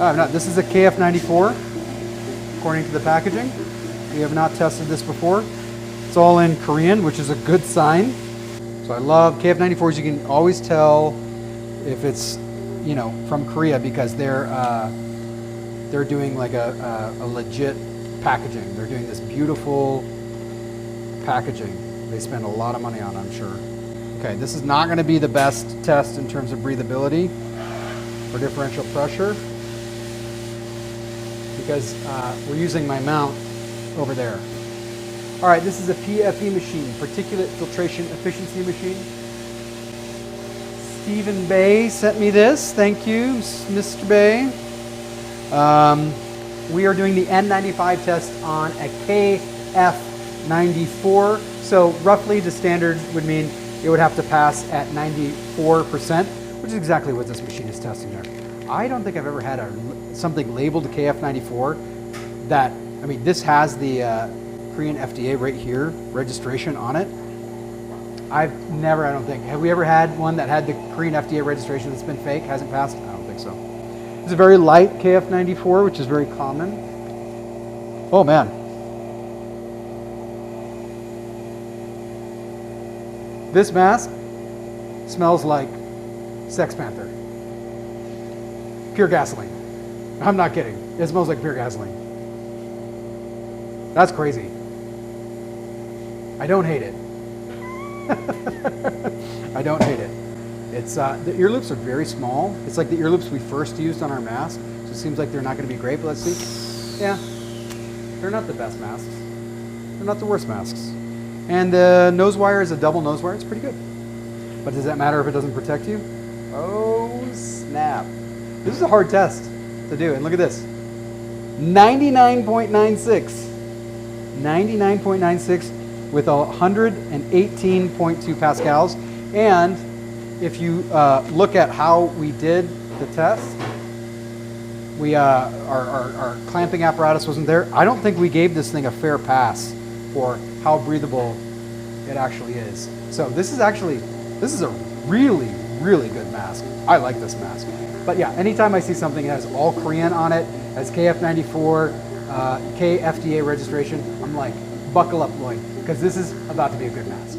This is a KF94, according to the packaging. We have not tested this before. It's all in Korean, which is a good sign. So I love KF94s. You can always tell if it's, you know, from Korea because they're doing like a legit packaging. They're doing this beautiful packaging. They spend a lot of money on, I'm sure. Okay, this is not going to be the best test in terms of breathability or differential pressure because we're using my mount over there. All right, this is a PFE machine, Particulate Filtration Efficiency Machine. Stephen Bay sent me this. Thank you, Mr. Bay. We are doing the N95 test on a KF94. So roughly the standard would mean it would have to pass at 94%, which is exactly what this machine is testing there. I don't think I've ever had something labeled KF94 that, I mean, this has the Korean FDA right here, registration on it. I've never, I don't think. Have we ever had one that had the Korean FDA registration that's been fake, hasn't passed? I don't think so. It's a very light KF94, which is very common. Oh man. This mask smells like Sex Panther. Pure gasoline. I'm not kidding. It smells like pure gasoline. That's crazy. I don't hate it. I don't hate it. It's the ear loops are very small. It's like the ear loops we first used on our mask. So it seems like they're not going to be great, but let's see. Yeah, they're not the best masks. They're not the worst masks. And the nose wire is a double nose wire. It's pretty good. But does that matter if it doesn't protect you? Oh, snap. This is a hard test to do. And look at this. 99.96. 99.96 with 118.2 pascals. And if you look at how we did the test, our clamping apparatus wasn't there. I don't think we gave this thing a fair pass for how breathable it actually is. So this is a really, really good mask. I like this mask. But yeah, anytime I see something that has all Korean on it, has KF94, KFDA registration, I'm like, buckle up, Lloyd, because this is about to be a good mask.